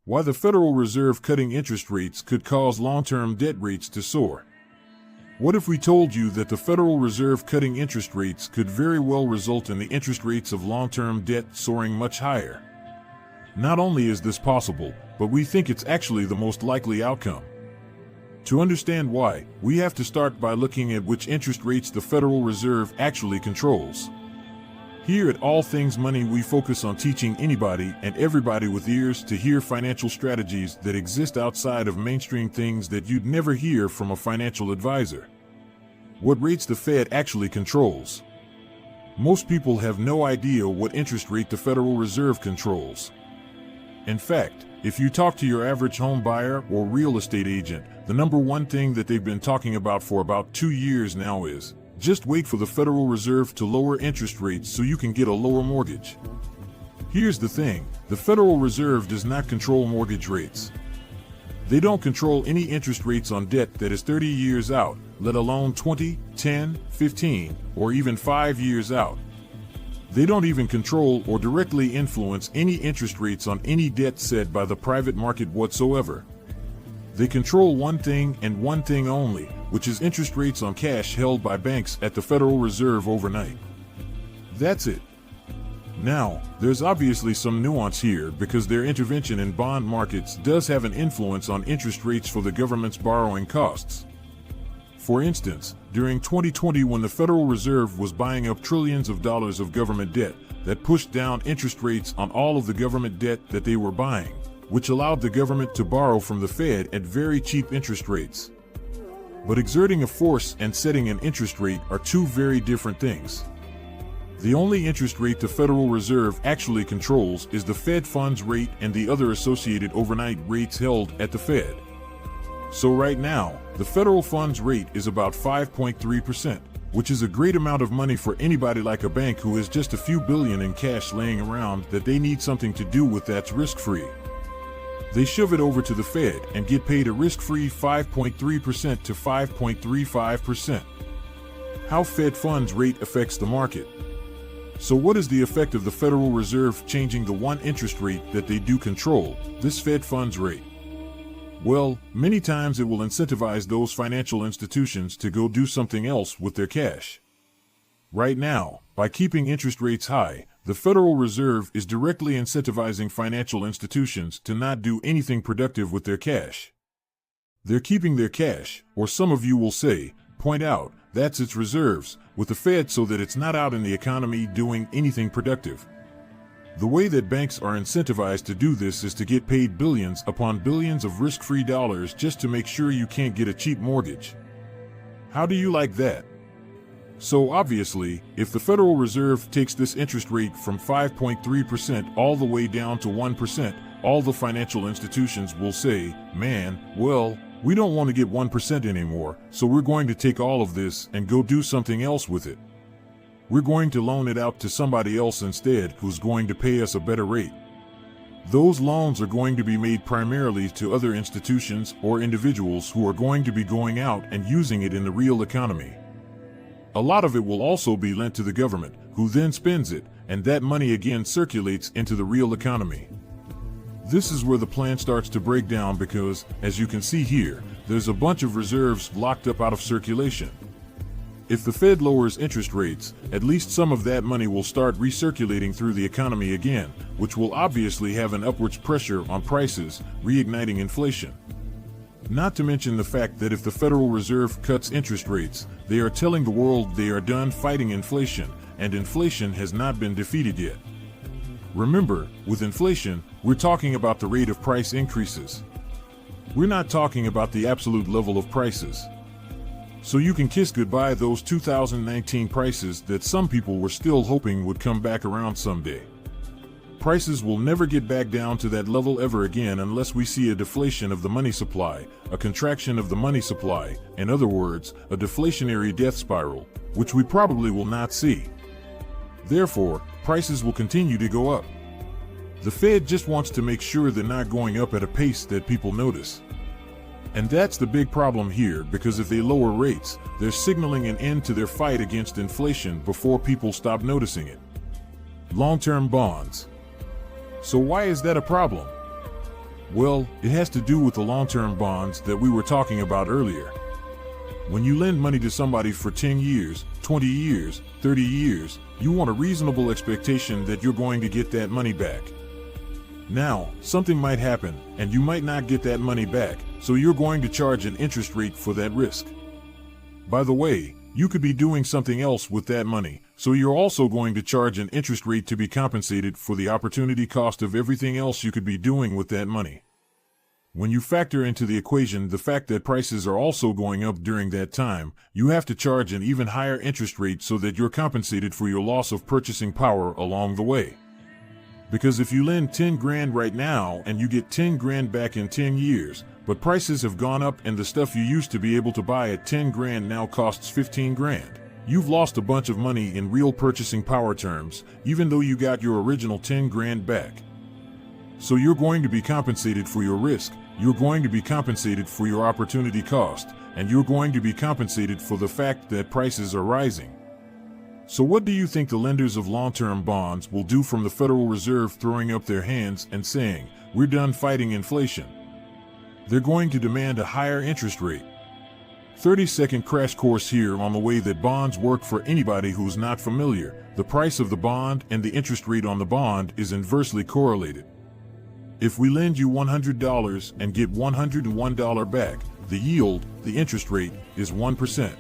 Why the Federal Reserve cutting interest rates could cause long-term debt rates to soar. What if we told you that the Federal Reserve cutting interest rates could very well result in the interest rates of long-term debt soaring much higher? Not only is this possible, but we think it's actually the most likely outcome. To understand why, we have to start by looking at which interest rates the Federal Reserve actually controls. Here at All Things Money, we focus on teaching anybody and everybody with ears to hear financial strategies that exist outside of mainstream things that you'd never hear from a financial advisor. What rates the Fed actually controls. Most people have no idea what interest rate the Federal Reserve controls. In fact, if you talk to your average home buyer or real estate agent, the number one thing that they've been talking about for about 2 years now is, just wait for the Federal Reserve to lower interest rates so you can get a lower mortgage. Here's the thing, the Federal Reserve does not control mortgage rates. They don't control any interest rates on debt that is 30 years out, let alone 20, 10, 15, or even 5 years out. They don't even control or directly influence any interest rates on any debt set by the private market whatsoever. They control one thing and one thing only, which is interest rates on cash held by banks at the Federal Reserve overnight. That's it. Now, there's obviously some nuance here because their intervention in bond markets does have an influence on interest rates for the government's borrowing costs. For instance, during 2020 when the Federal Reserve was buying up trillions of dollars of government debt, that pushed down interest rates on all of the government debt that they were buying, which allowed the government to borrow from the Fed at very cheap interest rates. But exerting a force and setting an interest rate are two very different things. The only interest rate the Federal Reserve actually controls is the Fed funds rate and the other associated overnight rates held at the Fed. So right now, the federal funds rate is about 5.3%, which is a great amount of money for anybody like a bank who has just a few billion in cash laying around that they need something to do with that's risk-free. They shove it over to the Fed and get paid a risk-free 5.3% to 5.35%. How Fed funds rate affects the market. So what is the effect of the Federal Reserve changing the one interest rate that they do control, this Fed funds rate? Well, many times it will incentivize those financial institutions to go do something else with their cash. Right now, by keeping interest rates high, the Federal Reserve is directly incentivizing financial institutions to not do anything productive with their cash. They're keeping their cash, or some of you will say, point out, that's its reserves, with the Fed so that it's not out in the economy doing anything productive. The way that banks are incentivized to do this is to get paid billions upon billions of risk-free dollars just to make sure you can't get a cheap mortgage. How do you like that? So obviously, if the Federal Reserve takes this interest rate from 5.3% all the way down to 1%, all the financial institutions will say, man, well, we don't want to get 1% anymore, so we're going to take all of this and go do something else with it. We're going to loan it out to somebody else instead who's going to pay us a better rate. Those loans are going to be made primarily to other institutions or individuals who are going to be going out and using it in the real economy. A lot of it will also be lent to the government, who then spends it, and that money again circulates into the real economy. This is where the plan starts to break down because, as you can see here, there's a bunch of reserves locked up out of circulation. If the Fed lowers interest rates, at least some of that money will start recirculating through the economy again, which will obviously have an upwards pressure on prices, reigniting inflation. Not to mention the fact that if the Federal Reserve cuts interest rates, they are telling the world they are done fighting inflation, and inflation has not been defeated yet. Remember, with inflation, we're talking about the rate of price increases. We're not talking about the absolute level of prices. So you can kiss goodbye those 2019 prices that some people were still hoping would come back around someday. Prices will never get back down to that level ever again unless we see a deflation of the money supply, a contraction of the money supply, in other words, a deflationary death spiral, which we probably will not see. Therefore, prices will continue to go up. The Fed just wants to make sure they're not going up at a pace that people notice. And that's the big problem here because if they lower rates, they're signaling an end to their fight against inflation before people stop noticing it. Long-term bonds. So why is that a problem? Well, it has to do with the long-term bonds that we were talking about earlier. When you lend money to somebody for 10 years, 20 years, 30 years, you want a reasonable expectation that you're going to get that money back. Now, something might happen, and you might not get that money back, so you're going to charge an interest rate for that risk. By the way, you could be doing something else with that money, so you're also going to charge an interest rate to be compensated for the opportunity cost of everything else you could be doing with that money. When you factor into the equation the fact that prices are also going up during that time, you have to charge an even higher interest rate so that you're compensated for your loss of purchasing power along the way. Because if you lend 10 grand right now and you get 10 grand back in 10 years, but prices have gone up and the stuff you used to be able to buy at 10 grand now costs 15 grand, you've lost a bunch of money in real purchasing power terms, even though you got your original 10 grand back. So you're going to be compensated for your risk, you're going to be compensated for your opportunity cost, and you're going to be compensated for the fact that prices are rising. So what do you think the lenders of long-term bonds will do from the Federal Reserve throwing up their hands and saying, "We're done fighting inflation"? They're going to demand a higher interest rate. 30-second crash course here on the way that bonds work for anybody who's not familiar. The price of the bond and the interest rate on the bond is inversely correlated. If we lend you $100 and get $101 back, the yield, the interest rate, is 1%.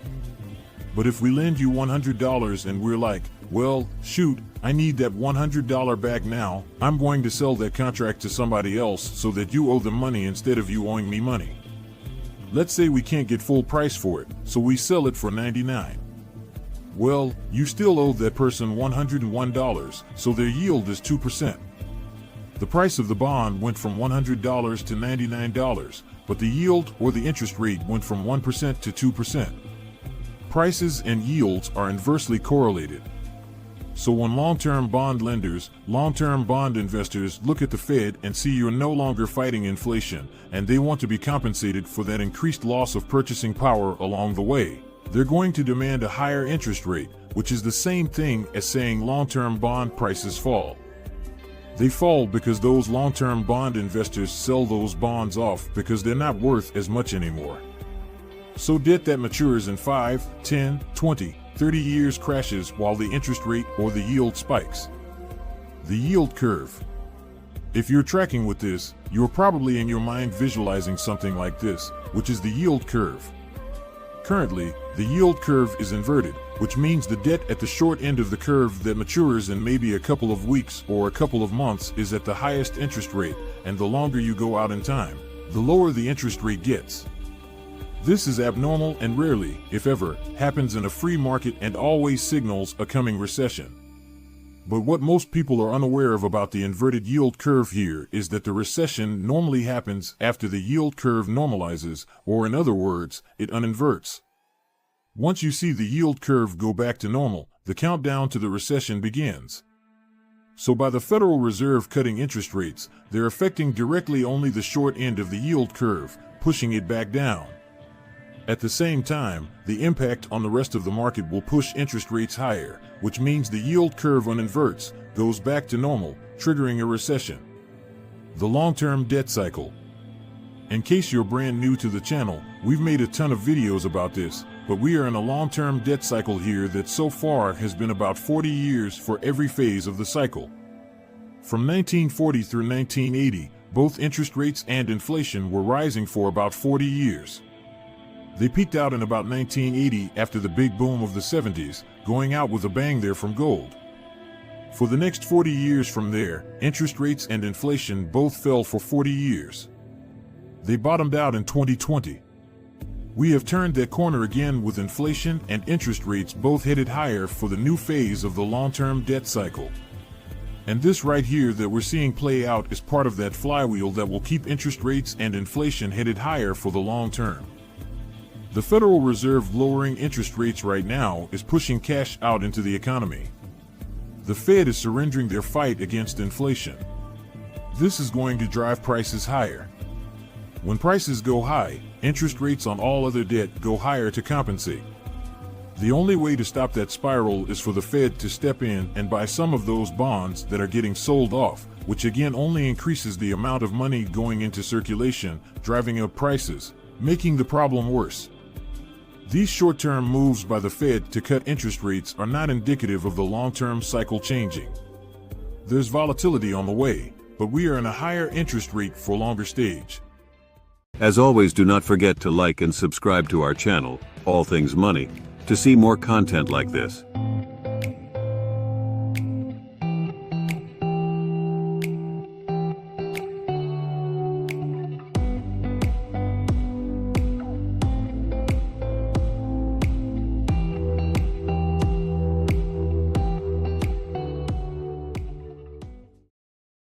But if we lend you $100 and we're like, well, shoot, I need that $100 back now, I'm going to sell that contract to somebody else so that you owe them money instead of you owing me money. Let's say we can't get full price for it, so we sell it for $99. Well, you still owe that person $101, so their yield is 2%. The price of the bond went from $100 to $99, but the yield or the interest rate went from 1% to 2%. Prices and yields are inversely correlated. So when long-term bond lenders, long-term bond investors look at the Fed and see you're no longer fighting inflation, and they want to be compensated for that increased loss of purchasing power along the way, they're going to demand a higher interest rate, which is the same thing as saying long-term bond prices fall. They fall because those long-term bond investors sell those bonds off because they're not worth as much anymore. So debt that matures in 5, 10, 20, 30 years crashes while the interest rate or the yield spikes. The yield curve. If you're tracking with this, you're probably in your mind visualizing something like this, which is the yield curve. Currently, the yield curve is inverted, which means the debt at the short end of the curve that matures in maybe a couple of weeks or a couple of months is at the highest interest rate, and the longer you go out in time, the lower the interest rate gets. This is abnormal and rarely, if ever, happens in a free market and always signals a coming recession. But what most people are unaware of about the inverted yield curve here is that the recession normally happens after the yield curve normalizes, or in other words, it uninverts. Once you see the yield curve go back to normal, the countdown to the recession begins. So by the Federal Reserve cutting interest rates, they're affecting directly only the short end of the yield curve, pushing it back down. At the same time, the impact on the rest of the market will push interest rates higher, which means the yield curve uninverts, goes back to normal, triggering a recession. The long-term debt cycle. In case you're brand new to the channel, we've made a ton of videos about this, but we are in a long-term debt cycle here that so far has been about 40 years for every phase of the cycle. From 1940 through 1980, both interest rates and inflation were rising for about 40 years. They peaked out in about 1980 after the big boom of the 70s, going out with a bang there from gold. For the next 40 years from there, interest rates and inflation both fell for 40 years. They bottomed out in 2020. We have turned that corner again with inflation and interest rates both headed higher for the new phase of the long-term debt cycle. And this right here that we're seeing play out is part of that flywheel that will keep interest rates and inflation headed higher for the long term. The Federal Reserve lowering interest rates right now is pushing cash out into the economy. The Fed is surrendering their fight against inflation. This is going to drive prices higher. When prices go high, interest rates on all other debt go higher to compensate. The only way to stop that spiral is for the Fed to step in and buy some of those bonds that are getting sold off, which again only increases the amount of money going into circulation, driving up prices, making the problem worse. These short-term moves by the Fed to cut interest rates are not indicative of the long-term cycle changing. There's volatility on the way, but we are in a higher interest rate for longer stage. As always, do not forget to like and subscribe to our channel, All Things Money, to see more content like this.